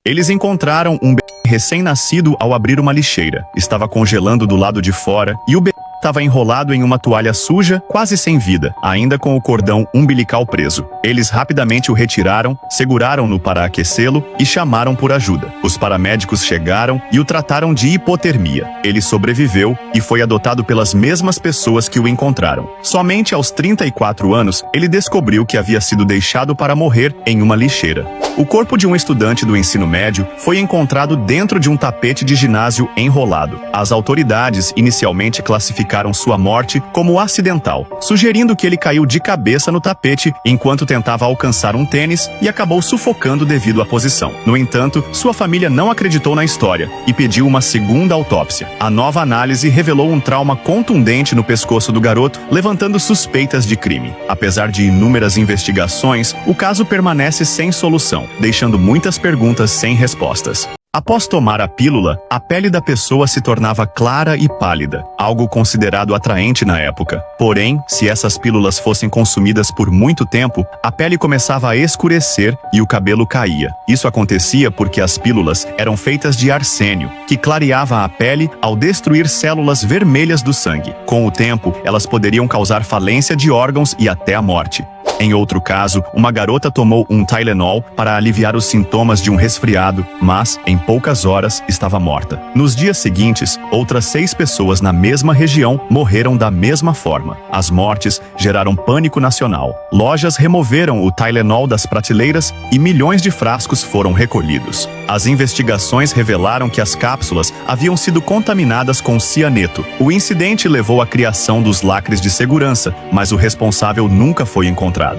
Eles encontraram um bebê recém-nascido ao abrir uma lixeira. Estava congelando do lado de fora e o bebê estava enrolado em uma toalha suja, quase sem vida, ainda com o cordão umbilical preso. Eles rapidamente o retiraram, seguraram-no para aquecê-lo e chamaram por ajuda. Os paramédicos chegaram e o trataram de hipotermia. Ele sobreviveu e foi adotado pelas mesmas pessoas que o encontraram. Somente aos 34 anos, ele descobriu que havia sido deixado para morrer em uma lixeira. O corpo de um estudante do ensino médio foi encontrado dentro de um tapete de ginásio enrolado. As autoridades inicialmente classificaram sua morte como acidental, sugerindo que ele caiu de cabeça no tapete enquanto tentava alcançar um tênis e acabou sufocando devido à posição. No entanto, sua família não acreditou na história e pediu uma segunda autópsia. A nova análise revelou um trauma contundente no pescoço do garoto, levantando suspeitas de crime. Apesar de inúmeras investigações, o caso permanece sem solução, deixando muitas perguntas sem respostas. Após tomar a pílula, a pele da pessoa se tornava clara e pálida, algo considerado atraente na época. Porém, se essas pílulas fossem consumidas por muito tempo, a pele começava a escurecer e o cabelo caía. Isso acontecia porque as pílulas eram feitas de arsênio, que clareava a pele ao destruir células vermelhas do sangue. Com o tempo, elas poderiam causar falência de órgãos e até a morte. Em outro caso, uma garota tomou um Tylenol para aliviar os sintomas de um resfriado, mas, em poucas horas, estava morta. Nos dias seguintes, outras 6 pessoas na mesma região morreram da mesma forma. As mortes geraram pânico nacional. Lojas removeram o Tylenol das prateleiras e milhões de frascos foram recolhidos. As investigações revelaram que as cápsulas haviam sido contaminadas com cianeto. O incidente levou à criação dos lacres de segurança, mas o responsável nunca foi encontrado.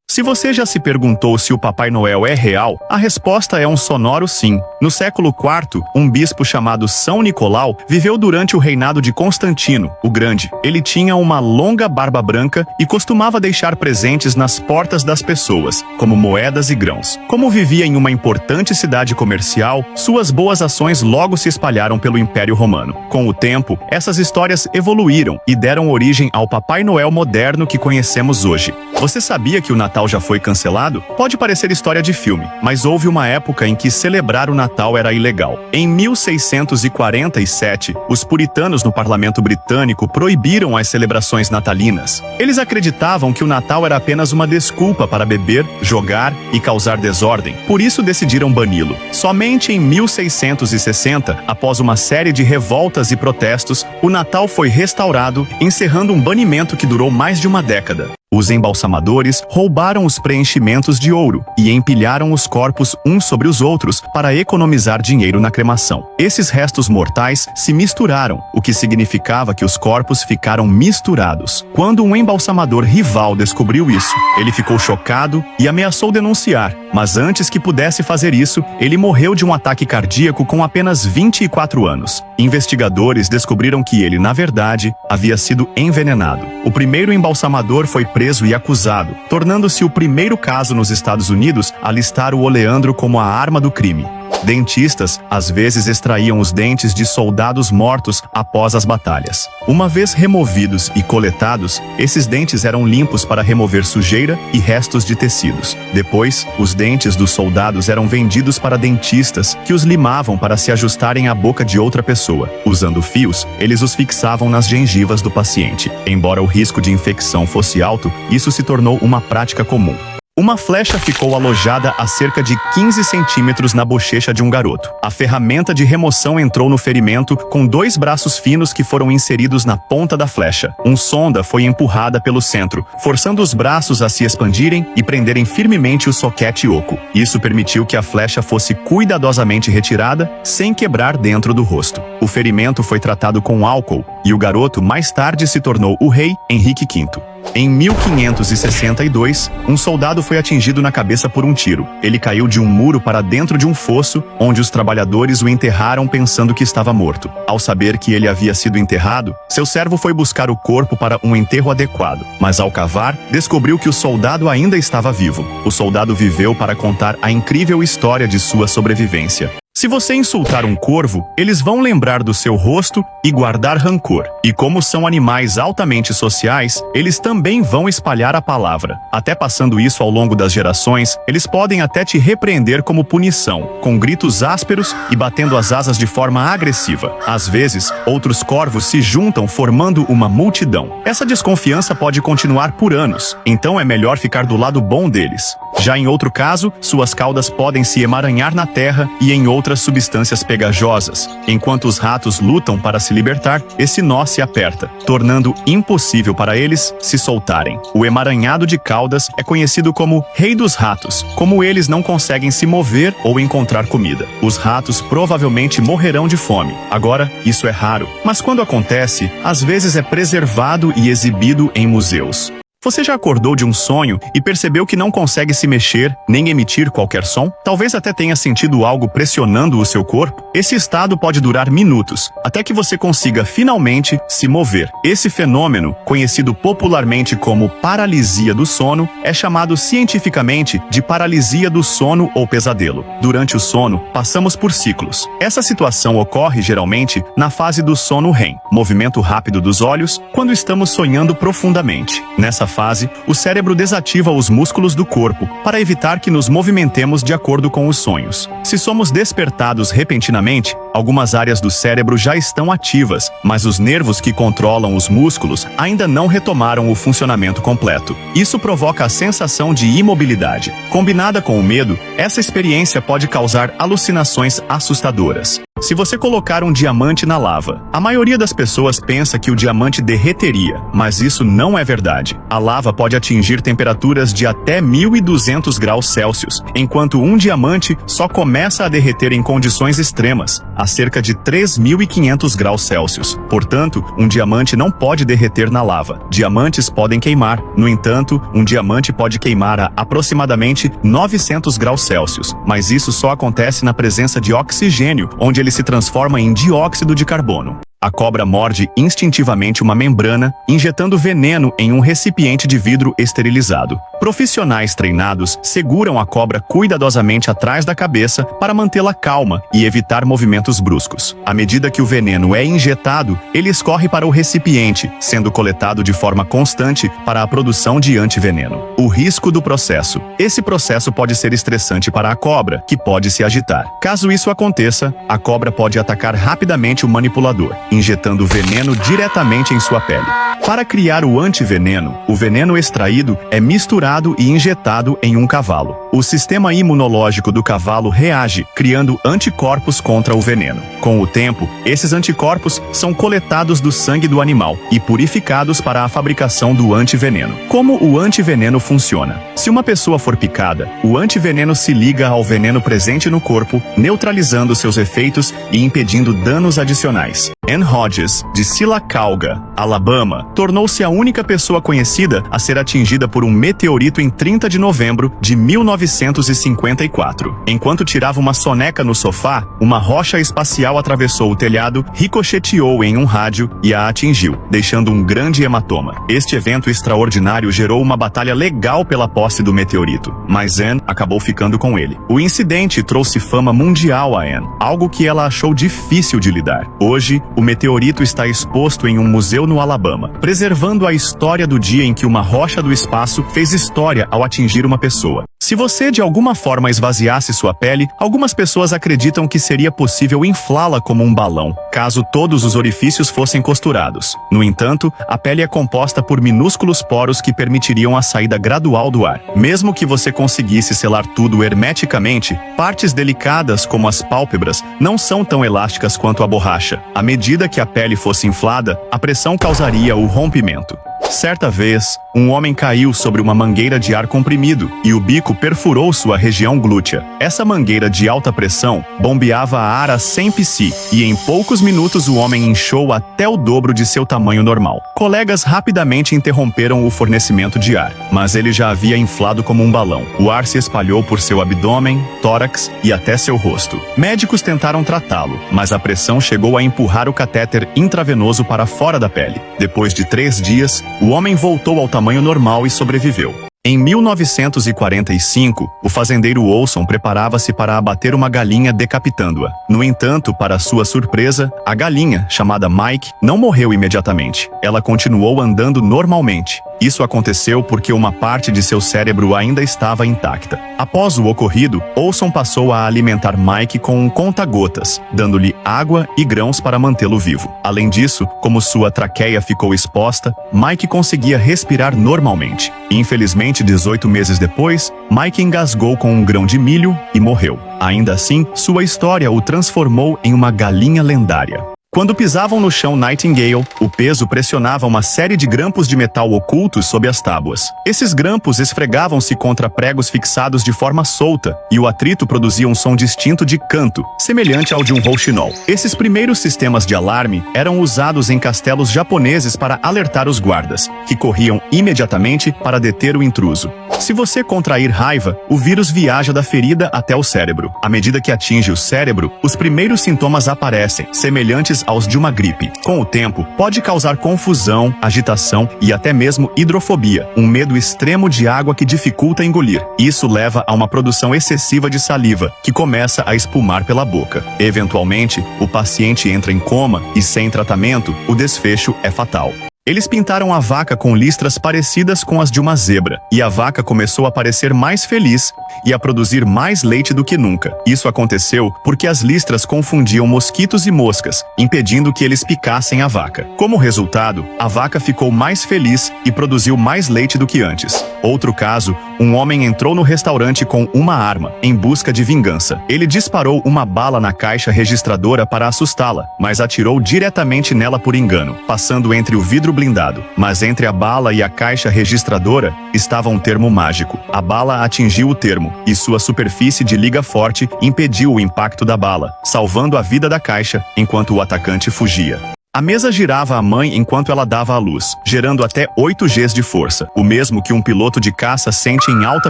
Se você já se perguntou se o Papai Noel é real, a resposta é um sonoro sim. No século IV, um bispo chamado São Nicolau viveu durante o reinado de Constantino, o Grande. Ele tinha uma longa barba branca e costumava deixar presentes nas portas das pessoas, como moedas e grãos. Como vivia em uma importante cidade comercial, suas boas ações logo se espalharam pelo Império Romano. Com o tempo, essas histórias evoluíram e deram origem ao Papai Noel moderno que conhecemos hoje. Você sabia que o Natal já foi cancelado? Pode parecer história de filme, mas houve uma época em que celebrar o Natal era ilegal. Em 1647, os puritanos no parlamento britânico proibiram as celebrações natalinas. Eles acreditavam que o Natal era apenas uma desculpa para beber, jogar e causar desordem. Por isso decidiram bani-lo. Somente em 1660, após uma série de revoltas e protestos, o Natal foi restaurado, encerrando um banimento que durou mais de uma década. Os embalsamadores roubaram os preenchimentos de ouro e empilharam os corpos uns sobre os outros para economizar dinheiro na cremação. Esses restos mortais se misturaram, o que significava que os corpos ficaram misturados. Quando um embalsamador rival descobriu isso, ele ficou chocado e ameaçou denunciar, mas antes que pudesse fazer isso, ele morreu de um ataque cardíaco com apenas 24 anos. Investigadores descobriram que ele, na verdade, havia sido envenenado. O primeiro embalsamador foi preso e acusado, tornando-se o primeiro caso nos Estados Unidos a listar o oleandro como a arma do crime. Dentistas às vezes extraíam os dentes de soldados mortos após as batalhas. Uma vez removidos e coletados, esses dentes eram limpos para remover sujeira e restos de tecidos. Depois, os dentes dos soldados eram vendidos para dentistas, que os limavam para se ajustarem à boca de outra pessoa. Usando fios, eles os fixavam nas gengivas do paciente. Embora o risco de infecção fosse alto, isso se tornou uma prática comum. Uma flecha ficou alojada a cerca de 15 centímetros na bochecha de um garoto. A ferramenta de remoção entrou no ferimento com 2 braços finos que foram inseridos na ponta da flecha. Uma sonda foi empurrada pelo centro, forçando os braços a se expandirem e prenderem firmemente o soquete oco. Isso permitiu que a flecha fosse cuidadosamente retirada, sem quebrar dentro do rosto. O ferimento foi tratado com álcool e o garoto mais tarde se tornou o rei Henrique V. Em 1562, um soldado foi atingido na cabeça por um tiro. Ele caiu de um muro para dentro de um fosso, onde os trabalhadores o enterraram pensando que estava morto. Ao saber que ele havia sido enterrado, seu servo foi buscar o corpo para um enterro adequado, mas ao cavar, descobriu que o soldado ainda estava vivo. O soldado viveu para contar a incrível história de sua sobrevivência. Se você insultar um corvo, eles vão lembrar do seu rosto e guardar rancor. E como são animais altamente sociais, eles também vão espalhar a palavra. Até passando isso ao longo das gerações, eles podem até te repreender como punição, com gritos ásperos e batendo as asas de forma agressiva. Às vezes, outros corvos se juntam formando uma multidão. Essa desconfiança pode continuar por anos, então é melhor ficar do lado bom deles. Já em outro caso, suas caudas podem se emaranhar na terra e em outras substâncias pegajosas. Enquanto os ratos lutam para se libertar, esse nó se aperta, tornando impossível para eles se soltarem. O emaranhado de caudas é conhecido como Rei dos Ratos, como eles não conseguem se mover ou encontrar comida. Os ratos provavelmente morrerão de fome. Agora, isso é raro, mas quando acontece, às vezes é preservado e exibido em museus. Você já acordou de um sonho e percebeu que não consegue se mexer, nem emitir qualquer som? Talvez até tenha sentido algo pressionando o seu corpo? Esse estado pode durar minutos, até que você consiga finalmente se mover. Esse fenômeno, conhecido popularmente como paralisia do sono, é chamado cientificamente de paralisia do sono ou pesadelo. Durante o sono, passamos por ciclos. Essa situação ocorre geralmente na fase do sono REM, movimento rápido dos olhos, quando estamos sonhando profundamente. Nessa fase, o cérebro desativa os músculos do corpo para evitar que nos movimentemos de acordo com os sonhos. Se somos despertados repentinamente, algumas áreas do cérebro já estão ativas, mas os nervos que controlam os músculos ainda não retomaram o funcionamento completo. Isso provoca a sensação de imobilidade. Combinada com o medo, essa experiência pode causar alucinações assustadoras. Se você colocar um diamante na lava, a maioria das pessoas pensa que o diamante derreteria, mas isso não é verdade. A lava pode atingir temperaturas de até 1.200 graus Celsius, enquanto um diamante só começa a derreter em condições extremas, a cerca de 3.500 graus Celsius. Portanto, um diamante não pode derreter na lava. Diamantes podem queimar. No entanto, um diamante pode queimar a aproximadamente 900 graus Celsius, mas isso só acontece na presença de oxigênio, onde ele se transforma em dióxido de carbono. A cobra morde instintivamente uma membrana, injetando veneno em um recipiente de vidro esterilizado. Profissionais treinados seguram a cobra cuidadosamente atrás da cabeça para mantê-la calma e evitar movimentos bruscos. À medida que o veneno é injetado, ele escorre para o recipiente, sendo coletado de forma constante para a produção de antiveneno. O risco do processo. Esse processo pode ser estressante para a cobra, que pode se agitar. Caso isso aconteça, a cobra pode atacar rapidamente o manipulador, injetando veneno diretamente em sua pele. Para criar o antiveneno, o veneno extraído é misturado e injetado em um cavalo. O sistema imunológico do cavalo reage, criando anticorpos contra o veneno. Com o tempo, esses anticorpos são coletados do sangue do animal e purificados para a fabricação do antiveneno. Como o antiveneno funciona? Se uma pessoa for picada, o antiveneno se liga ao veneno presente no corpo, neutralizando seus efeitos e impedindo danos adicionais. Ann Hodges, de Sylacauga, Alabama, tornou-se a única pessoa conhecida a ser atingida por um meteorito em 30 de novembro de 1954. Enquanto tirava uma soneca no sofá, uma rocha espacial atravessou o telhado, ricocheteou em um rádio e a atingiu, deixando um grande hematoma. Este evento extraordinário gerou uma batalha legal pela posse do meteorito, mas Ann acabou ficando com ele. O incidente trouxe fama mundial a Ann, algo que ela achou difícil de lidar. Hoje, o meteorito está exposto em um museu no Alabama, preservando a história do dia em que uma rocha do espaço fez história ao atingir uma pessoa. Se você de alguma forma esvaziasse sua pele, algumas pessoas acreditam que seria possível inflá-la como um balão, caso todos os orifícios fossem costurados. No entanto, a pele é composta por minúsculos poros que permitiriam a saída gradual do ar. Mesmo que você conseguisse selar tudo hermeticamente, partes delicadas como as pálpebras não são tão elásticas quanto a borracha. À medida que a pele fosse inflada, a pressão causaria o rompimento. Certa vez, um homem caiu sobre uma mangueira de ar comprimido e o bico perfurou sua região glútea. Essa mangueira de alta pressão bombeava ar a 100 psi e em poucos minutos o homem inchou até o dobro de seu tamanho normal. Colegas rapidamente interromperam o fornecimento de ar, mas ele já havia inflado como um balão. O ar se espalhou por seu abdômen, tórax e até seu rosto. Médicos tentaram tratá-lo, mas a pressão chegou a empurrar o catéter intravenoso para fora da pele. Depois de 3 dias, o homem voltou ao tamanho normal e sobreviveu. Em 1945, o fazendeiro Olson preparava-se para abater uma galinha decapitando-a. No entanto, para sua surpresa, a galinha, chamada Mike, não morreu imediatamente. Ela continuou andando normalmente. Isso aconteceu porque uma parte de seu cérebro ainda estava intacta. Após o ocorrido, Olson passou a alimentar Mike com um conta-gotas, dando-lhe água e grãos para mantê-lo vivo. Além disso, como sua traqueia ficou exposta, Mike conseguia respirar normalmente. Infelizmente, 18 meses depois, Mike engasgou com um grão de milho e morreu. Ainda assim, sua história o transformou em uma galinha lendária. Quando pisavam no chão Nightingale, o peso pressionava uma série de grampos de metal ocultos sob as tábuas. Esses grampos esfregavam-se contra pregos fixados de forma solta, e o atrito produzia um som distinto de canto, semelhante ao de um rouxinol. Esses primeiros sistemas de alarme eram usados em castelos japoneses para alertar os guardas, que corriam imediatamente para deter o intruso. Se você contrair raiva, o vírus viaja da ferida até o cérebro. À medida que atinge o cérebro, os primeiros sintomas aparecem, semelhantes aos de uma gripe. Com o tempo, pode causar confusão, agitação e até mesmo hidrofobia, um medo extremo de água que dificulta engolir. Isso leva a uma produção excessiva de saliva, que começa a espumar pela boca. Eventualmente, o paciente entra em coma e, sem tratamento, o desfecho é fatal. Eles pintaram a vaca com listras parecidas com as de uma zebra, e a vaca começou a parecer mais feliz e a produzir mais leite do que nunca. Isso aconteceu porque as listras confundiam mosquitos e moscas, impedindo que eles picassem a vaca. Como resultado, a vaca ficou mais feliz e produziu mais leite do que antes. Outro caso, um homem entrou no restaurante com uma arma, em busca de vingança. Ele disparou uma bala na caixa registradora para assustá-la, mas atirou diretamente nela por engano, passando entre o vidro blindado. Mas entre a bala e a caixa registradora estava um termo mágico. A bala atingiu o termo, e sua superfície de liga forte impediu o impacto da bala, salvando a vida da caixa enquanto o atacante fugia. A mesa girava a mãe enquanto ela dava à luz, gerando até 8 Gs de força, o mesmo que um piloto de caça sente em alta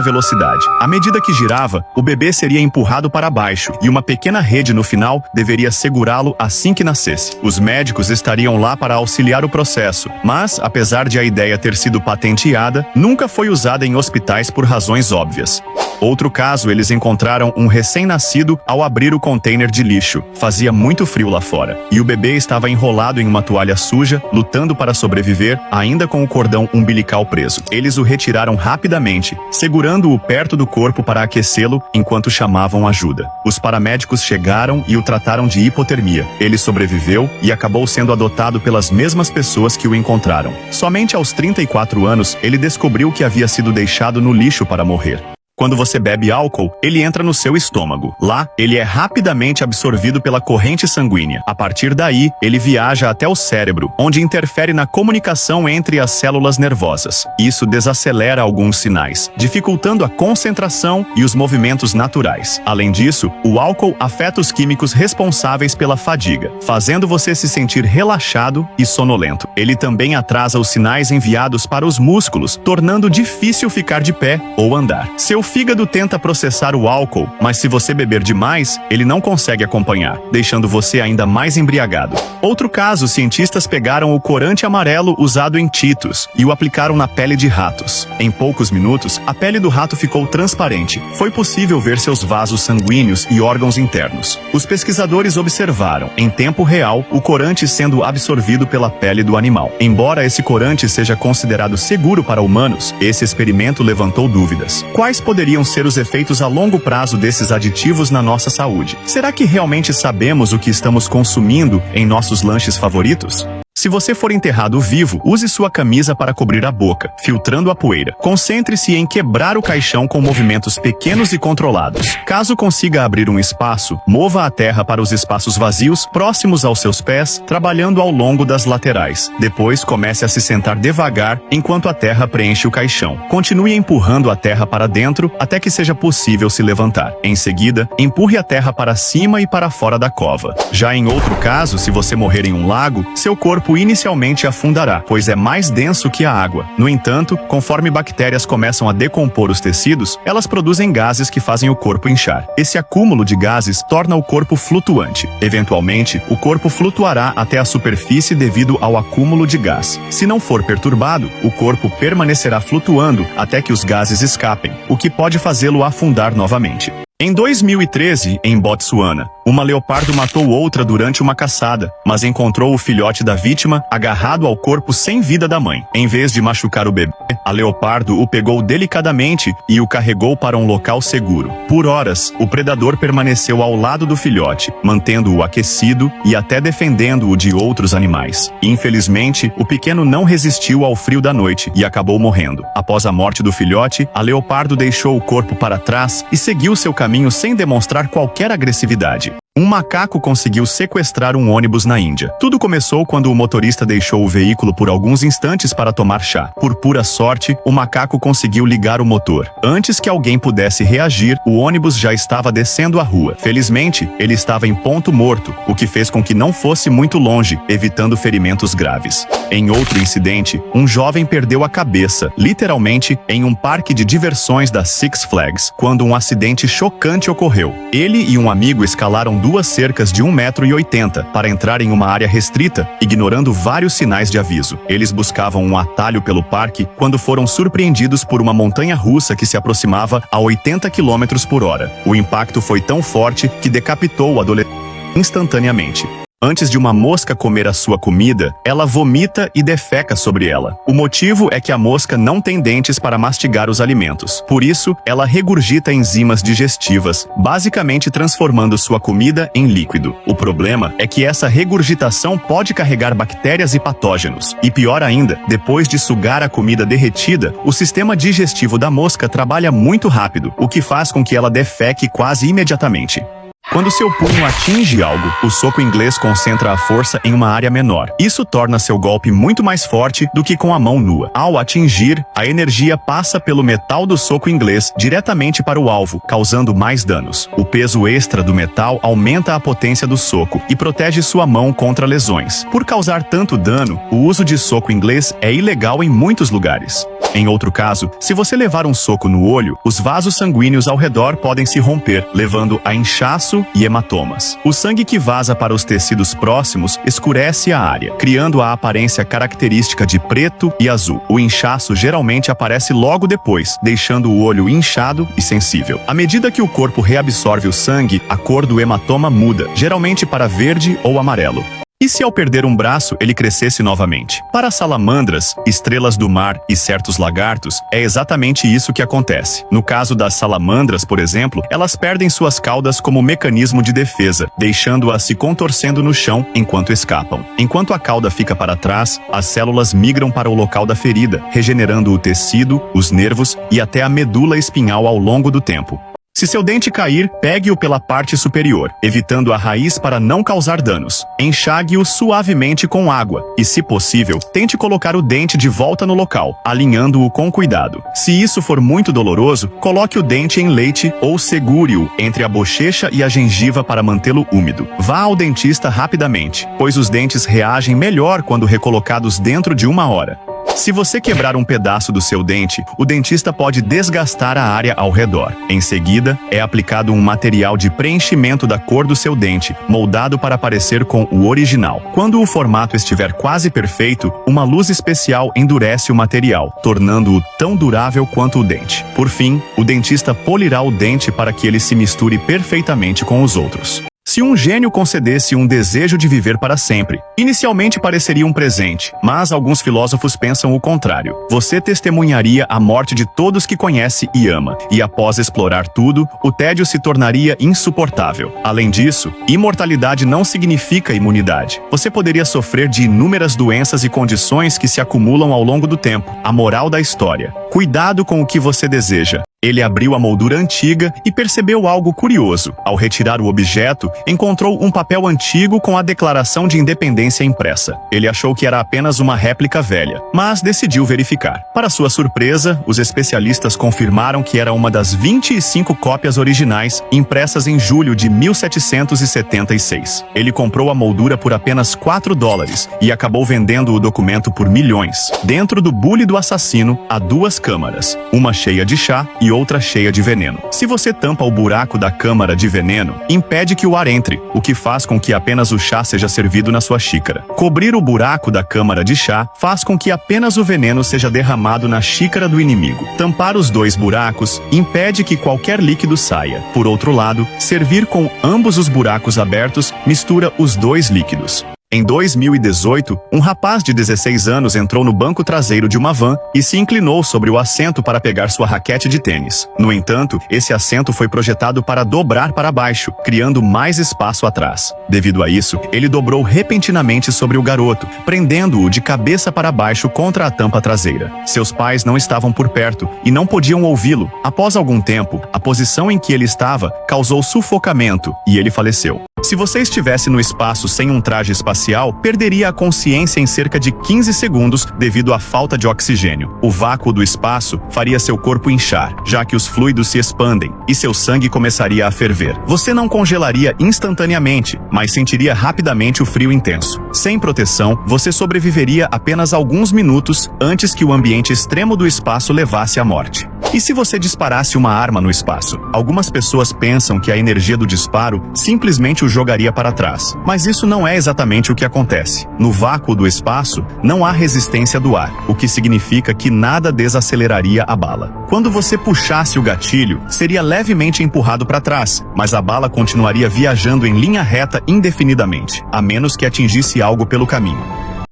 velocidade. À medida que girava, o bebê seria empurrado para baixo, e uma pequena rede no final deveria segurá-lo assim que nascesse. Os médicos estariam lá para auxiliar o processo, mas, apesar de a ideia ter sido patenteada, nunca foi usada em hospitais por razões óbvias. Outro caso, eles encontraram um recém-nascido ao abrir o container de lixo. Fazia muito frio lá fora, e o bebê estava enrolado em uma toalha suja, lutando para sobreviver, ainda com o cordão umbilical preso. Eles o retiraram rapidamente, segurando-o perto do corpo para aquecê-lo enquanto chamavam ajuda. Os paramédicos chegaram e o trataram de hipotermia. Ele sobreviveu e acabou sendo adotado pelas mesmas pessoas que o encontraram. Somente aos 34 anos, ele descobriu que havia sido deixado no lixo para morrer. Quando você bebe álcool, ele entra no seu estômago. Lá, ele é rapidamente absorvido pela corrente sanguínea. A partir daí, ele viaja até o cérebro, onde interfere na comunicação entre as células nervosas. Isso desacelera alguns sinais, dificultando a concentração e os movimentos naturais. Além disso, o álcool afeta os químicos responsáveis pela fadiga, fazendo você se sentir relaxado e sonolento. Ele também atrasa os sinais enviados para os músculos, tornando difícil ficar de pé ou andar. Seu fígado tenta processar o álcool, mas se você beber demais, ele não consegue acompanhar, deixando você ainda mais embriagado. Outro caso, cientistas pegaram o corante amarelo usado em Cheetos e o aplicaram na pele de ratos. Em poucos minutos, a pele do rato ficou transparente. Foi possível ver seus vasos sanguíneos e órgãos internos. Os pesquisadores observaram, em tempo real, o corante sendo absorvido pela pele do animal. Embora esse corante seja considerado seguro para humanos, esse experimento levantou dúvidas. Quais poderiam ser os efeitos a longo prazo desses aditivos na nossa saúde? Será que realmente sabemos o que estamos consumindo em nossos lanches favoritos? Se você for enterrado vivo, use sua camisa para cobrir a boca, filtrando a poeira. Concentre-se em quebrar o caixão com movimentos pequenos e controlados. Caso consiga abrir um espaço, mova a terra para os espaços vazios próximos aos seus pés, trabalhando ao longo das laterais. Depois, comece a se sentar devagar enquanto a terra preenche o caixão. Continue empurrando a terra para dentro até que seja possível se levantar. Em seguida, empurre a terra para cima e para fora da cova. Já em outro caso, se você morrer em um lago, seu corpo corpo inicialmente afundará, pois é mais denso que a água. No entanto, conforme bactérias começam a decompor os tecidos, elas produzem gases que fazem o corpo inchar. Esse acúmulo de gases torna o corpo flutuante. Eventualmente, o corpo flutuará até a superfície devido ao acúmulo de gás. Se não for perturbado, o corpo permanecerá flutuando até que os gases escapem, o que pode fazê-lo afundar novamente. Em 2013, em Botsuana, uma leopardo matou outra durante uma caçada, mas encontrou o filhote da vítima agarrado ao corpo sem vida da mãe. Em vez de machucar o bebê, a leopardo o pegou delicadamente e o carregou para um local seguro. Por horas, o predador permaneceu ao lado do filhote, mantendo-o aquecido e até defendendo-o de outros animais. Infelizmente, o pequeno não resistiu ao frio da noite e acabou morrendo. Após a morte do filhote, a leopardo deixou o corpo para trás e seguiu seu caminho sem demonstrar qualquer agressividade. Um macaco conseguiu sequestrar um ônibus na Índia. Tudo começou quando o motorista deixou o veículo por alguns instantes para tomar chá. Por pura sorte, o macaco conseguiu ligar o motor. Antes que alguém pudesse reagir, o ônibus já estava descendo a rua. Felizmente, ele estava em ponto morto, o que fez com que não fosse muito longe, evitando ferimentos graves. Em outro incidente, um jovem perdeu a cabeça, literalmente, em um parque de diversões da Six Flags, quando um acidente chocante ocorreu. Ele e um amigo escalaram duas cercas de 1,80 m para entrar em uma área restrita, ignorando vários sinais de aviso. Eles buscavam um atalho pelo parque quando foram surpreendidos por uma montanha-russa que se aproximava a 80 km por hora. O impacto foi tão forte que decapitou o adolescente instantaneamente. Antes de uma mosca comer a sua comida, ela vomita e defeca sobre ela. O motivo é que a mosca não tem dentes para mastigar os alimentos. Por isso, ela regurgita enzimas digestivas, basicamente transformando sua comida em líquido. O problema é que essa regurgitação pode carregar bactérias e patógenos. E pior ainda, depois de sugar a comida derretida, o sistema digestivo da mosca trabalha muito rápido, o que faz com que ela defeque quase imediatamente. Quando seu punho atinge algo, o soco inglês concentra a força em uma área menor. Isso torna seu golpe muito mais forte do que com a mão nua. Ao atingir, a energia passa pelo metal do soco inglês diretamente para o alvo, causando mais danos. O peso extra do metal aumenta a potência do soco e protege sua mão contra lesões. Por causar tanto dano, o uso de soco inglês é ilegal em muitos lugares. Em outro caso, se você levar um soco no olho, os vasos sanguíneos ao redor podem se romper, levando a inchaço e hematomas. O sangue que vaza para os tecidos próximos escurece a área, criando a aparência característica de preto e azul. O inchaço geralmente aparece logo depois, deixando o olho inchado e sensível. À medida que o corpo reabsorve o sangue, a cor do hematoma muda, geralmente para verde ou amarelo. E se ao perder um braço ele crescesse novamente? Para salamandras, estrelas do mar e certos lagartos, é exatamente isso que acontece. No caso das salamandras, por exemplo, elas perdem suas caudas como mecanismo de defesa, deixando-as se contorcendo no chão enquanto escapam. Enquanto a cauda fica para trás, as células migram para o local da ferida, regenerando o tecido, os nervos e até a medula espinhal ao longo do tempo. Se seu dente cair, pegue-o pela parte superior, evitando a raiz para não causar danos. Enxague-o suavemente com água e, se possível, tente colocar o dente de volta no local, alinhando-o com cuidado. Se isso for muito doloroso, coloque o dente em leite ou segure-o entre a bochecha e a gengiva para mantê-lo úmido. Vá ao dentista rapidamente, pois os dentes reagem melhor quando recolocados dentro de 1 hora. Se você quebrar um pedaço do seu dente, o dentista pode desgastar a área ao redor. Em seguida, é aplicado um material de preenchimento da cor do seu dente, moldado para parecer com o original. Quando o formato estiver quase perfeito, uma luz especial endurece o material, tornando-o tão durável quanto o dente. Por fim, o dentista polirá o dente para que ele se misture perfeitamente com os outros. Se um gênio concedesse um desejo de viver para sempre, inicialmente pareceria um presente, mas alguns filósofos pensam o contrário. Você testemunharia a morte de todos que conhece e ama, e após explorar tudo, o tédio se tornaria insuportável. Além disso, imortalidade não significa imunidade. Você poderia sofrer de inúmeras doenças e condições que se acumulam ao longo do tempo. A moral da história: cuidado com o que você deseja. Ele abriu a moldura antiga e percebeu algo curioso. Ao retirar o objeto, encontrou um papel antigo com a Declaração de Independência impressa. Ele achou que era apenas uma réplica velha, mas decidiu verificar. Para sua surpresa, os especialistas confirmaram que era uma das 25 cópias originais impressas em julho de 1776. Ele comprou a moldura por apenas $4 e acabou vendendo o documento por milhões. Dentro do bule do assassino há 2 câmaras, uma cheia de chá e outra cheia de veneno. Se você tampa o buraco da câmara de veneno, impede que o ar entre, o que faz com que apenas o chá seja servido na sua xícara. Cobrir o buraco da câmara de chá faz com que apenas o veneno seja derramado na xícara do inimigo. Tampar os 2 buracos impede que qualquer líquido saia. Por outro lado, servir com ambos os buracos abertos mistura os 2 líquidos. Em 2018, um rapaz de 16 anos entrou no banco traseiro de uma van e se inclinou sobre o assento para pegar sua raquete de tênis. No entanto, esse assento foi projetado para dobrar para baixo, criando mais espaço atrás. Devido a isso, ele dobrou repentinamente sobre o garoto, prendendo-o de cabeça para baixo contra a tampa traseira. Seus pais não estavam por perto e não podiam ouvi-lo. Após algum tempo, a posição em que ele estava causou sufocamento e ele faleceu. Se você estivesse no espaço sem um traje espacial, perderia a consciência em cerca de 15 segundos devido à falta de oxigênio. O vácuo do espaço faria seu corpo inchar, já que os fluidos se expandem, e seu sangue começaria a ferver. Você não congelaria instantaneamente, mas sentiria rapidamente o frio intenso. Sem proteção, você sobreviveria apenas alguns minutos antes que o ambiente extremo do espaço levasse à morte. E se você disparasse uma arma no espaço? Algumas pessoas pensam que a energia do disparo simplesmente o jogaria para trás, mas isso não é exatamente o que acontece. No vácuo do espaço, não há resistência do ar, o que significa que nada desaceleraria a bala. Quando você puxasse o gatilho, seria levemente empurrado para trás, mas a bala continuaria viajando em linha reta indefinidamente, a menos que atingisse algo pelo caminho.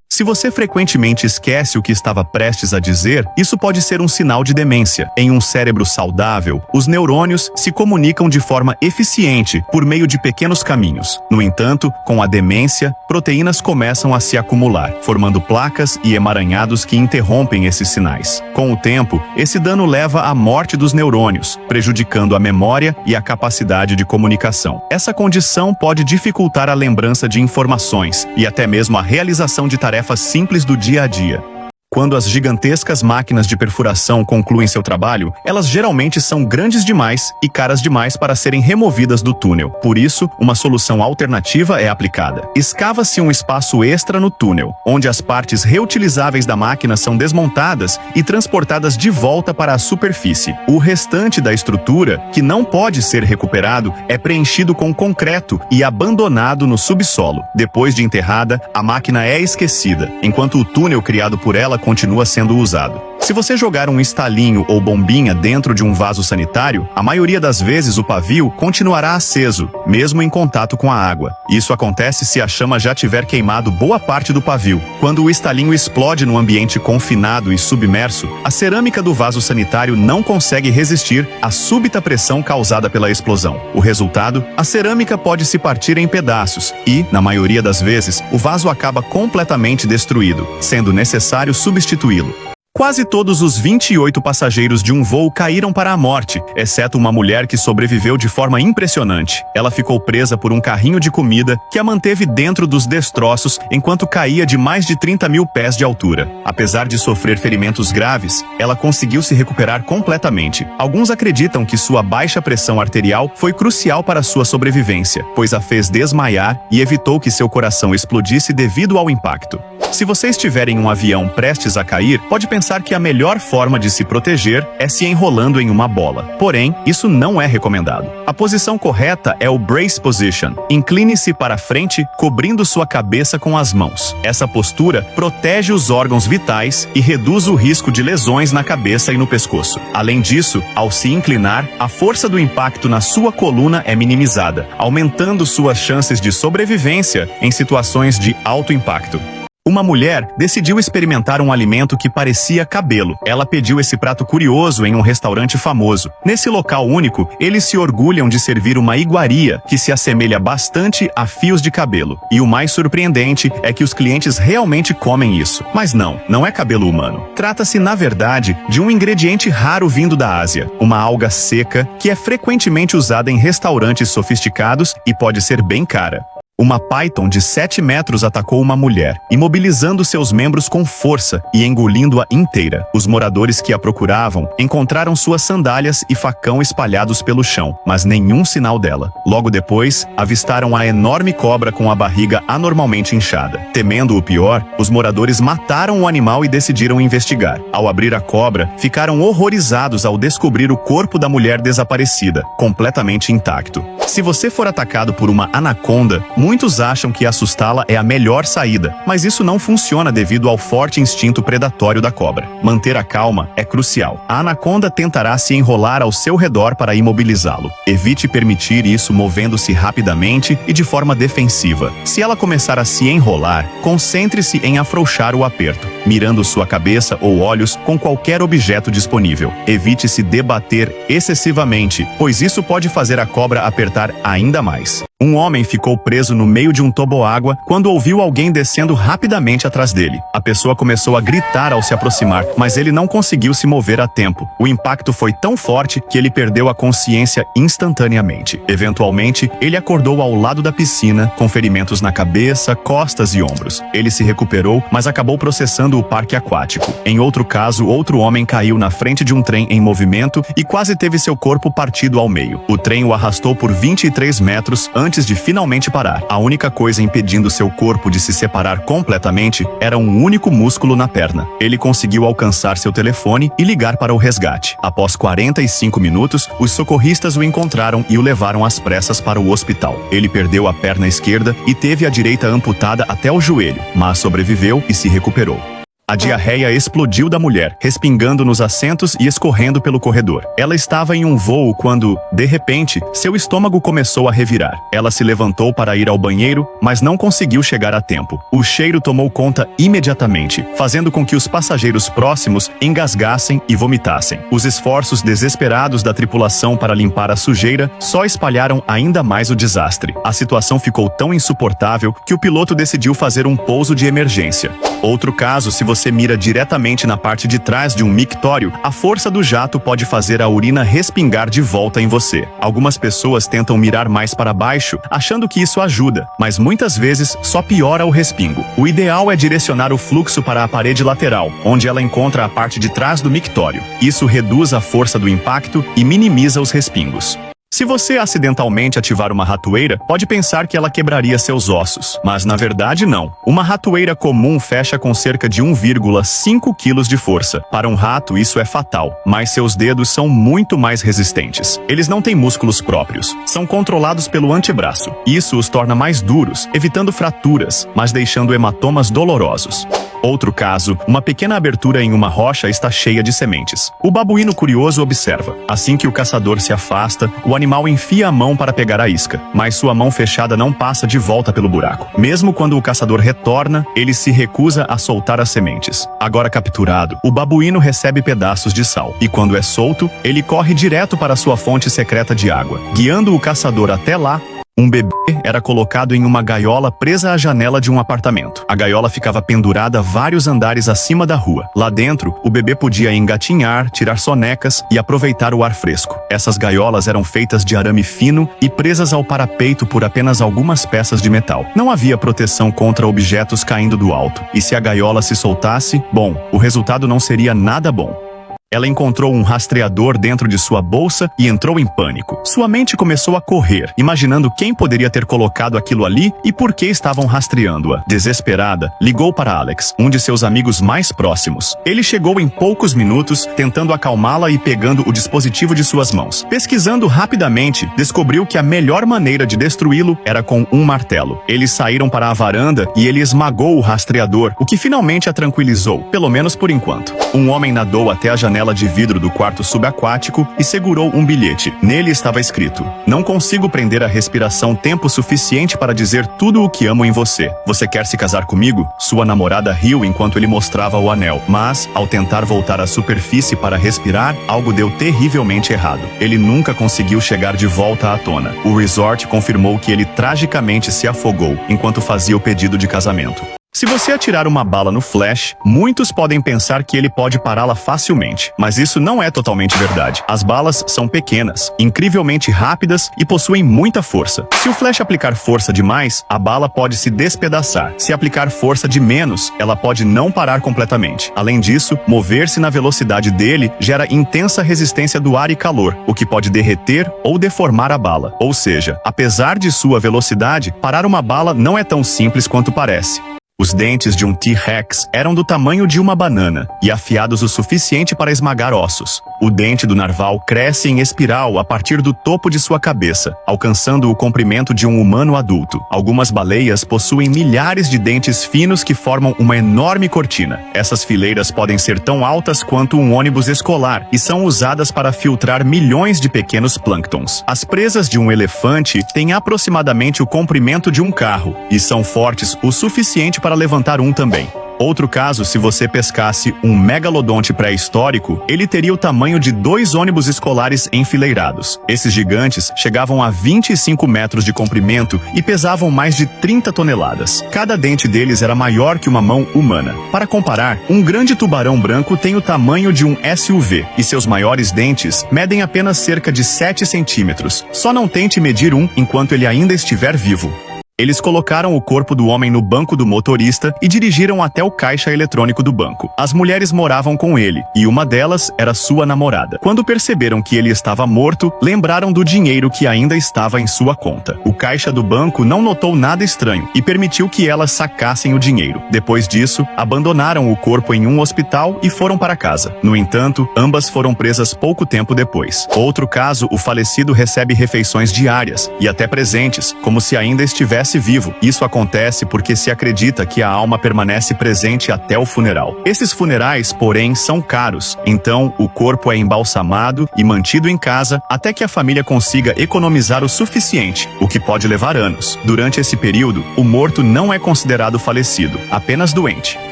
Se você frequentemente esquece o que estava prestes a dizer, isso pode ser um sinal de demência. Em um cérebro saudável, os neurônios se comunicam de forma eficiente por meio de pequenos caminhos. No entanto, com a demência, proteínas começam a se acumular, formando placas e emaranhados que interrompem esses sinais. Com o tempo, esse dano leva à morte dos neurônios, prejudicando a memória e a capacidade de comunicação. Essa condição pode dificultar a lembrança de informações e até mesmo a realização de tarefas simples do dia a dia. Quando as gigantescas máquinas de perfuração concluem seu trabalho, elas geralmente são grandes demais e caras demais para serem removidas do túnel. Por isso, uma solução alternativa é aplicada. Escava-se um espaço extra no túnel, onde as partes reutilizáveis da máquina são desmontadas e transportadas de volta para a superfície. O restante da estrutura, que não pode ser recuperado, é preenchido com concreto e abandonado no subsolo. Depois de enterrada, a máquina é esquecida, enquanto o túnel criado por ela continua sendo usado. Se você jogar um estalinho ou bombinha dentro de um vaso sanitário, a maioria das vezes o pavio continuará aceso, mesmo em contato com a água. Isso acontece se a chama já tiver queimado boa parte do pavio. Quando o estalinho explode no ambiente confinado e submerso, a cerâmica do vaso sanitário não consegue resistir à súbita pressão causada pela explosão. O resultado? A cerâmica pode se partir em pedaços e, na maioria das vezes, o vaso acaba completamente destruído, sendo necessário substituí-lo. Quase todos os 28 passageiros de um voo caíram para a morte, exceto uma mulher que sobreviveu de forma impressionante. Ela ficou presa por um carrinho de comida que a manteve dentro dos destroços enquanto caía de mais de 30 mil pés de altura. Apesar de sofrer ferimentos graves, ela conseguiu se recuperar completamente. Alguns acreditam que sua baixa pressão arterial foi crucial para sua sobrevivência, pois a fez desmaiar e evitou que seu coração explodisse devido ao impacto. Se você estiver em um avião prestes a cair, pode pensar que a melhor forma de se proteger é se enrolando em uma bola. Porém, isso não é recomendado. A posição correta é o brace position. Incline-se para frente, cobrindo sua cabeça com as mãos. Essa postura protege os órgãos vitais e reduz o risco de lesões na cabeça e no pescoço. Além disso, ao se inclinar, a força do impacto na sua coluna é minimizada, aumentando suas chances de sobrevivência em situações de alto impacto. Uma mulher decidiu experimentar um alimento que parecia cabelo. Ela pediu esse prato curioso em um restaurante famoso. Nesse local único, eles se orgulham de servir uma iguaria que se assemelha bastante a fios de cabelo. E o mais surpreendente é que os clientes realmente comem isso. Mas não é cabelo humano. Trata-se, na verdade, de um ingrediente raro vindo da Ásia, uma alga seca que é frequentemente usada em restaurantes sofisticados e pode ser bem cara. Uma python de 7 metros atacou uma mulher, imobilizando seus membros com força e engolindo-a inteira. Os moradores que a procuravam encontraram suas sandálias e facão espalhados pelo chão, mas nenhum sinal dela. Logo depois, avistaram a enorme cobra com a barriga anormalmente inchada. Temendo o pior, os moradores mataram o animal e decidiram investigar. Ao abrir a cobra, ficaram horrorizados ao descobrir o corpo da mulher desaparecida, completamente intacto. Se você for atacado por uma anaconda, muitos acham que assustá-la é a melhor saída, mas isso não funciona devido ao forte instinto predatório da cobra. Manter a calma é crucial. A anaconda tentará se enrolar ao seu redor para imobilizá-lo. Evite permitir isso movendo-se rapidamente e de forma defensiva. Se ela começar a se enrolar, concentre-se em afrouxar o aperto, mirando sua cabeça ou olhos com qualquer objeto disponível. Evite se debater excessivamente, pois isso pode fazer a cobra apertar ainda mais. Um homem ficou preso no meio de um toboágua quando ouviu alguém descendo rapidamente atrás dele. A pessoa começou a gritar ao se aproximar, mas ele não conseguiu se mover a tempo. O impacto foi tão forte que ele perdeu a consciência instantaneamente. Eventualmente, ele acordou ao lado da piscina, com ferimentos na cabeça, costas e ombros. Ele se recuperou, mas acabou processando o parque aquático. Em outro caso, outro homem caiu na frente de um trem em movimento e quase teve seu corpo partido ao meio. O trem o arrastou por 23 metros antes de finalmente parar. A única coisa impedindo seu corpo de se separar completamente era um único músculo na perna. Ele conseguiu alcançar seu telefone e ligar para o resgate. Após 45 minutos, os socorristas o encontraram e o levaram às pressas para o hospital. Ele perdeu a perna esquerda e teve a direita amputada até o joelho, mas sobreviveu e se recuperou. A diarreia explodiu da mulher, respingando nos assentos e escorrendo pelo corredor. Ela estava em um voo quando, de repente, seu estômago começou a revirar. Ela se levantou para ir ao banheiro, mas não conseguiu chegar a tempo. O cheiro tomou conta imediatamente, fazendo com que os passageiros próximos engasgassem e vomitassem. Os esforços desesperados da tripulação para limpar a sujeira só espalharam ainda mais o desastre. A situação ficou tão insuportável que o piloto decidiu fazer um pouso de emergência. Outro caso, se você mira diretamente na parte de trás de um mictório, a força do jato pode fazer a urina respingar de volta em você. Algumas pessoas tentam mirar mais para baixo, achando que isso ajuda, mas muitas vezes só piora o respingo. O ideal é direcionar o fluxo para a parede lateral, onde ela encontra a parte de trás do mictório. Isso reduz a força do impacto e minimiza os respingos. Se você acidentalmente ativar uma ratoeira, pode pensar que ela quebraria seus ossos, mas na verdade não. Uma ratoeira comum fecha com cerca de 1,5 kg de força. Para um rato isso é fatal, mas seus dedos são muito mais resistentes. Eles não têm músculos próprios, são controlados pelo antebraço. Isso os torna mais duros, evitando fraturas, mas deixando hematomas dolorosos. Outro caso, uma pequena abertura em uma rocha está cheia de sementes. O babuíno curioso observa. Assim que o caçador se afasta, o animal enfia a mão para pegar a isca, mas sua mão fechada não passa de volta pelo buraco. Mesmo quando o caçador retorna, ele se recusa a soltar as sementes. Agora capturado, o babuíno recebe pedaços de sal, e quando é solto, ele corre direto para sua fonte secreta de água. Guiando o caçador até lá, um bebê era colocado em uma gaiola presa à janela de um apartamento. A gaiola ficava pendurada vários andares acima da rua. Lá dentro, o bebê podia engatinhar, tirar sonecas e aproveitar o ar fresco. Essas gaiolas eram feitas de arame fino e presas ao parapeito por apenas algumas peças de metal. Não havia proteção contra objetos caindo do alto. E se a gaiola se soltasse, bom, o resultado não seria nada bom. Ela encontrou um rastreador dentro de sua bolsa e entrou em pânico. Sua mente começou a correr, imaginando quem poderia ter colocado aquilo ali e por que estavam rastreando-a. Desesperada, ligou para Alex, um de seus amigos mais próximos. Ele chegou em poucos minutos, tentando acalmá-la e pegando o dispositivo de suas mãos. Pesquisando rapidamente, descobriu que a melhor maneira de destruí-lo era com um martelo. Eles saíram para a varanda e ele esmagou o rastreador, o que finalmente a tranquilizou, pelo menos por enquanto. Um homem nadou até a janela janela de vidro do quarto subaquático e segurou um bilhete. Nele estava escrito: "Não consigo prender a respiração tempo suficiente para dizer tudo o que amo em você. Você quer se casar comigo?" Sua namorada riu enquanto ele mostrava o anel, mas, ao tentar voltar à superfície para respirar, algo deu terrivelmente errado. Ele nunca conseguiu chegar de volta à tona. O resort confirmou que ele tragicamente se afogou enquanto fazia o pedido de casamento. Se você atirar uma bala no Flash, muitos podem pensar que ele pode pará-la facilmente, mas isso não é totalmente verdade. As balas são pequenas, incrivelmente rápidas e possuem muita força. Se o Flash aplicar força demais, a bala pode se despedaçar. Se aplicar força de menos, ela pode não parar completamente. Além disso, mover-se na velocidade dele gera intensa resistência do ar e calor, o que pode derreter ou deformar a bala. Ou seja, apesar de sua velocidade, parar uma bala não é tão simples quanto parece. Os dentes de um T-Rex eram do tamanho de uma banana e afiados o suficiente para esmagar ossos. O dente do narval cresce em espiral a partir do topo de sua cabeça, alcançando o comprimento de um humano adulto. Algumas baleias possuem milhares de dentes finos que formam uma enorme cortina. Essas fileiras podem ser tão altas quanto um ônibus escolar e são usadas para filtrar milhões de pequenos plânctons. As presas de um elefante têm aproximadamente o comprimento de um carro e são fortes o suficiente para levantar um também. Outro caso, se você pescasse um megalodonte pré-histórico, ele teria o tamanho de 2 ônibus escolares enfileirados. Esses gigantes chegavam a 25 metros de comprimento e pesavam mais de 30 toneladas. Cada dente deles era maior que uma mão humana. Para comparar, um grande tubarão branco tem o tamanho de um SUV e seus maiores dentes medem apenas cerca de 7 centímetros. Só não tente medir um enquanto ele ainda estiver vivo. Eles colocaram o corpo do homem no banco do motorista e dirigiram até o caixa eletrônico do banco. As mulheres moravam com ele, e uma delas era sua namorada. Quando perceberam que ele estava morto, lembraram do dinheiro que ainda estava em sua conta. O caixa do banco não notou nada estranho e permitiu que elas sacassem o dinheiro. Depois disso, abandonaram o corpo em um hospital e foram para casa. No entanto, ambas foram presas pouco tempo depois. Outro caso, o falecido recebe refeições diárias e até presentes, como se ainda estivesse vivo. Isso acontece porque se acredita que a alma permanece presente até o funeral. Esses funerais, porém, são caros, então o corpo é embalsamado e mantido em casa até que a família consiga economizar o suficiente, o que pode levar anos. Durante esse período, o morto não é considerado falecido, apenas doente.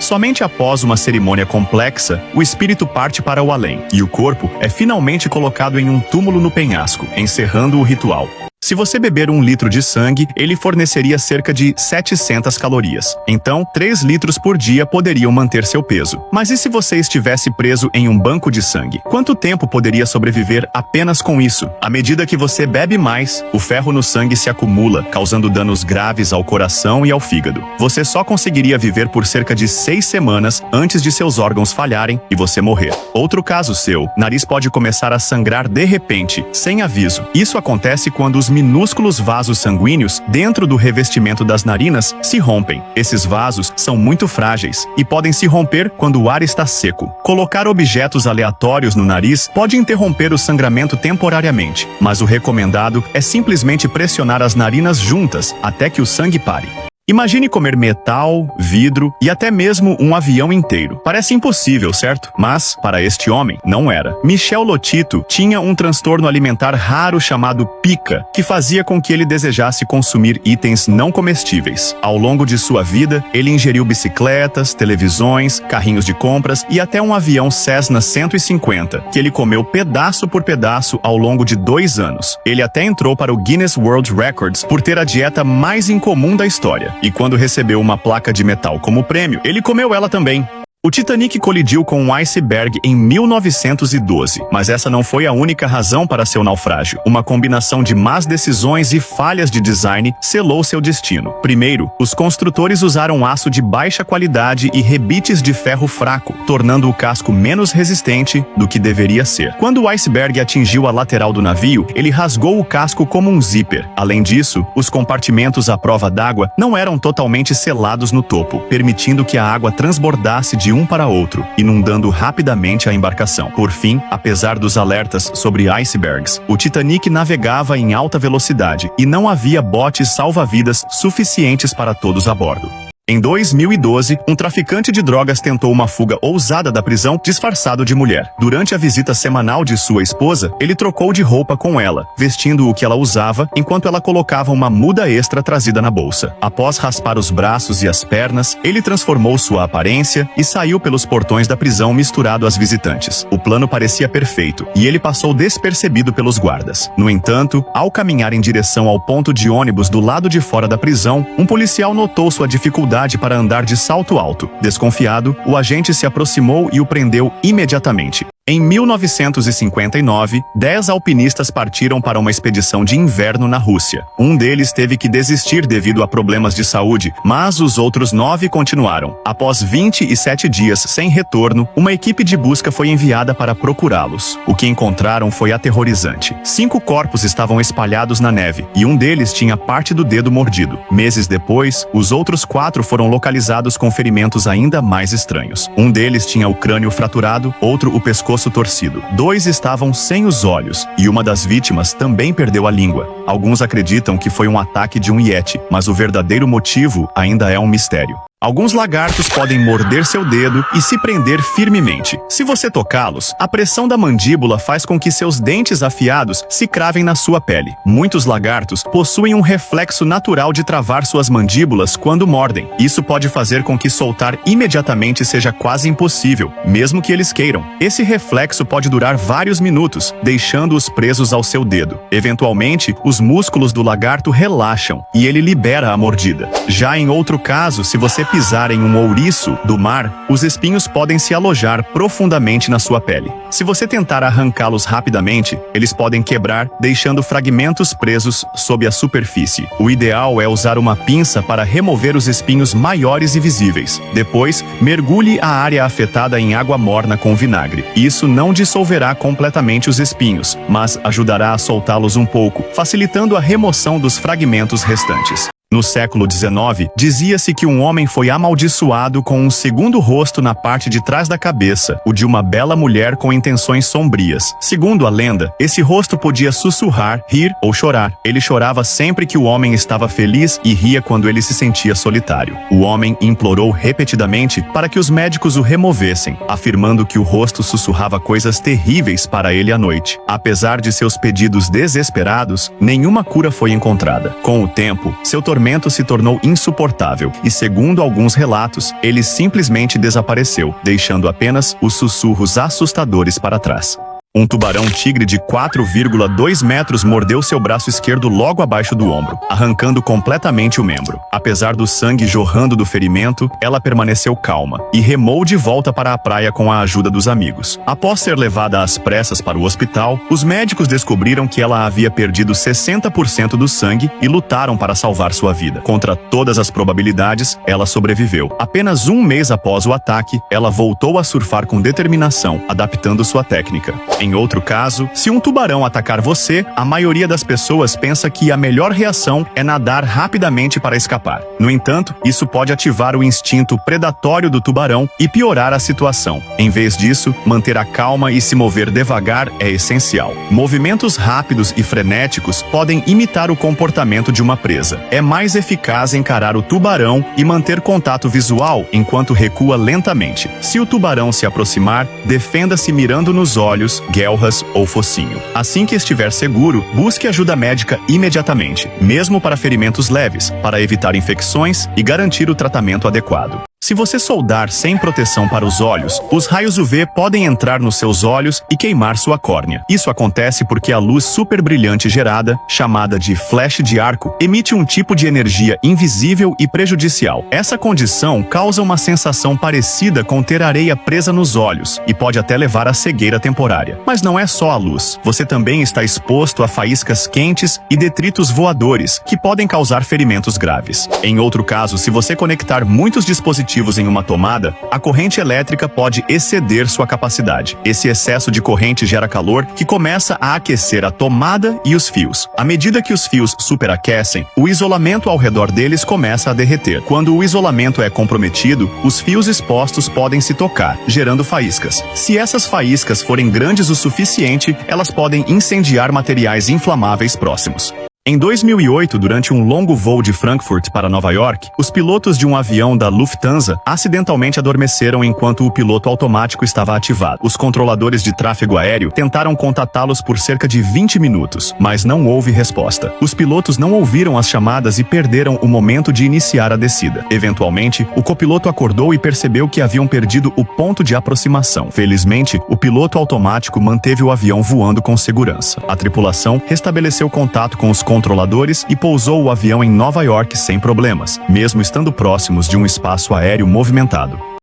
Somente após uma cerimônia complexa, o espírito parte para o além, e o corpo é finalmente colocado em um túmulo no penhasco, encerrando o ritual. Se você beber 1 litro de sangue, ele forneceria cerca de 700 calorias. Então, 3 litros por dia poderiam manter seu peso. Mas e se você estivesse preso em um banco de sangue? Quanto tempo poderia sobreviver apenas com isso? À medida que você bebe mais, o ferro no sangue se acumula, causando danos graves ao coração e ao fígado. Você só conseguiria viver por cerca de 6 semanas antes de seus órgãos falharem e você morrer. Outro caso seu, nariz pode começar a sangrar de repente, sem aviso. Isso acontece quando os minúsculos vasos sanguíneos dentro do revestimento das narinas se rompem. Esses vasos são muito frágeis e podem se romper quando o ar está seco. Colocar objetos aleatórios no nariz pode interromper o sangramento temporariamente, mas o recomendado é simplesmente pressionar as narinas juntas até que o sangue pare. Imagine comer metal, vidro e até mesmo um avião inteiro. Parece impossível, certo? Mas, para este homem, não era. Michel Lotito tinha um transtorno alimentar raro chamado pica, que fazia com que ele desejasse consumir itens não comestíveis. Ao longo de sua vida, ele ingeriu bicicletas, televisões, carrinhos de compras e até um avião Cessna 150, que ele comeu pedaço por pedaço ao longo de 2 anos. Ele até entrou para o Guinness World Records por ter a dieta mais incomum da história. E quando recebeu uma placa de metal como prêmio, ele comeu ela também. O Titanic colidiu com um iceberg em 1912, mas essa não foi a única razão para seu naufrágio. Uma combinação de más decisões e falhas de design selou seu destino. Primeiro, os construtores usaram aço de baixa qualidade e rebites de ferro fraco, tornando o casco menos resistente do que deveria ser. Quando o iceberg atingiu a lateral do navio, ele rasgou o casco como um zíper. Além disso, os compartimentos à prova d'água não eram totalmente selados no topo, permitindo que a água transbordasse de um para outro, inundando rapidamente a embarcação. Por fim, apesar dos alertas sobre icebergs, o Titanic navegava em alta velocidade e não havia botes salva-vidas suficientes para todos a bordo. Em 2012, um traficante de drogas tentou uma fuga ousada da prisão disfarçado de mulher. Durante a visita semanal de sua esposa, ele trocou de roupa com ela, vestindo o que ela usava, enquanto ela colocava uma muda extra trazida na bolsa. Após raspar os braços e as pernas, ele transformou sua aparência e saiu pelos portões da prisão misturado às visitantes. O plano parecia perfeito, e ele passou despercebido pelos guardas. No entanto, ao caminhar em direção ao ponto de ônibus do lado de fora da prisão, um policial notou sua dificuldade para andar de salto alto. Desconfiado, o agente se aproximou e o prendeu imediatamente. Em 1959, 10 alpinistas partiram para uma expedição de inverno na Rússia. Um deles teve que desistir devido a problemas de saúde, mas os outros 9 continuaram. Após 27 dias sem retorno, uma equipe de busca foi enviada para procurá-los. O que encontraram foi aterrorizante. 5 corpos estavam espalhados na neve, e um deles tinha parte do dedo mordido. Meses depois, os outros 4 foram localizados com ferimentos ainda mais estranhos. Um deles tinha o crânio fraturado, outro o pescoço torcido. 2 estavam sem os olhos, e uma das vítimas também perdeu a língua. Alguns acreditam que foi um ataque de um Yeti, mas o verdadeiro motivo ainda é um mistério. Alguns lagartos podem morder seu dedo e se prender firmemente. Se você tocá-los, a pressão da mandíbula faz com que seus dentes afiados se cravem na sua pele. Muitos lagartos possuem um reflexo natural de travar suas mandíbulas quando mordem. Isso pode fazer com que soltar imediatamente seja quase impossível, mesmo que eles queiram. Esse reflexo pode durar vários minutos, deixando-os presos ao seu dedo. Eventualmente, os músculos do lagarto relaxam e ele libera a mordida. Já em outro caso, se você pisar em um ouriço do mar, os espinhos podem se alojar profundamente na sua pele. Se você tentar arrancá-los rapidamente, eles podem quebrar, deixando fragmentos presos sob a superfície. O ideal é usar uma pinça para remover os espinhos maiores e visíveis. Depois, mergulhe a área afetada em água morna com vinagre. Isso não dissolverá completamente os espinhos, mas ajudará a soltá-los um pouco, facilitando a remoção dos fragmentos restantes. No século XIX, dizia-se que um homem foi amaldiçoado com um segundo rosto na parte de trás da cabeça, o de uma bela mulher com intenções sombrias. Segundo a lenda, esse rosto podia sussurrar, rir ou chorar. Ele chorava sempre que o homem estava feliz e ria quando ele se sentia solitário. O homem implorou repetidamente para que os médicos o removessem, afirmando que o rosto sussurrava coisas terríveis para ele à noite. Apesar de seus pedidos desesperados, nenhuma cura foi encontrada. Com o tempo, seu tormento se tornou insuportável e, segundo alguns relatos, ele simplesmente desapareceu, deixando apenas os sussurros assustadores para trás. Um tubarão-tigre de 4,2 metros mordeu seu braço esquerdo logo abaixo do ombro, arrancando completamente o membro. Apesar do sangue jorrando do ferimento, ela permaneceu calma e remou de volta para a praia com a ajuda dos amigos. Após ser levada às pressas para o hospital, os médicos descobriram que ela havia perdido 60% do sangue e lutaram para salvar sua vida. Contra todas as probabilidades, ela sobreviveu. Apenas um mês após o ataque, ela voltou a surfar com determinação, adaptando sua técnica. Em outro caso, se um tubarão atacar você, a maioria das pessoas pensa que a melhor reação é nadar rapidamente para escapar. No entanto, isso pode ativar o instinto predatório do tubarão e piorar a situação. Em vez disso, manter a calma e se mover devagar é essencial. Movimentos rápidos e frenéticos podem imitar o comportamento de uma presa. É mais eficaz encarar o tubarão e manter contato visual enquanto recua lentamente. Se o tubarão se aproximar, defenda-se mirando nos olhos, guelras ou focinho. Assim que estiver seguro, busque ajuda médica imediatamente, mesmo para ferimentos leves, para evitar infecções e garantir o tratamento adequado. Se você soldar sem proteção para os olhos, os raios UV podem entrar nos seus olhos e queimar sua córnea. Isso acontece porque a luz super brilhante gerada, chamada de flash de arco, emite um tipo de energia invisível e prejudicial. Essa condição causa uma sensação parecida com ter areia presa nos olhos e pode até levar à cegueira temporária. Mas não é só a luz. Você também está exposto a faíscas quentes e detritos voadores, que podem causar ferimentos graves. Em outro caso, se você conectar muitos dispositivos em uma tomada, a corrente elétrica pode exceder sua capacidade. Esse excesso de corrente gera calor que começa a aquecer a tomada e os fios. À medida que os fios superaquecem, o isolamento ao redor deles começa a derreter. Quando o isolamento é comprometido, os fios expostos podem se tocar, gerando faíscas. Se essas faíscas forem grandes o suficiente, elas podem incendiar materiais inflamáveis próximos. Em 2008, durante um longo voo de Frankfurt para Nova York, os pilotos de um avião da Lufthansa acidentalmente adormeceram enquanto o piloto automático estava ativado. Os controladores de tráfego aéreo tentaram contatá-los por cerca de 20 minutos, mas não houve resposta. Os pilotos não ouviram as chamadas e perderam o momento de iniciar a descida. Eventualmente, o copiloto acordou e percebeu que haviam perdido o ponto de aproximação. Felizmente, o piloto automático manteve o avião voando com segurança. A tripulação restabeleceu contato com os controladores e pousou o avião em Nova York sem problemas, mesmo estando próximos de um espaço aéreo movimentado.